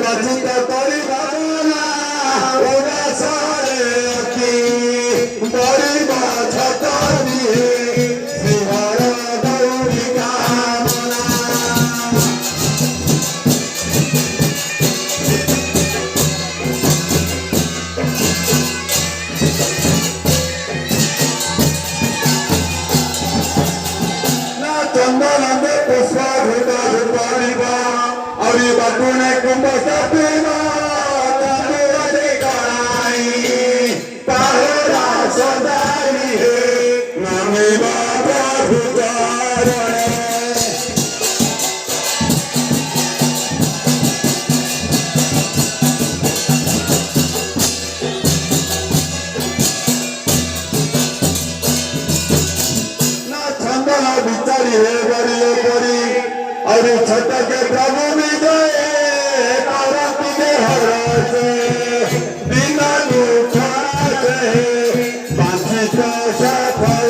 बाचित करी भावना ओरा सारे की बड़ी बाछत दिए श्रीहर गौरी कामना ना चंदन में पुष्प घुटा घुटा और ये बातों ने कुंभ सपना तंबुरे कराई पाहरा सदाई है नामे बाबा भुजारण ना चंदन बिचारी है बड़ी परी और छठ के प्रभु भी गए पार्वती के हर से बिना दुख से बांची तो सफल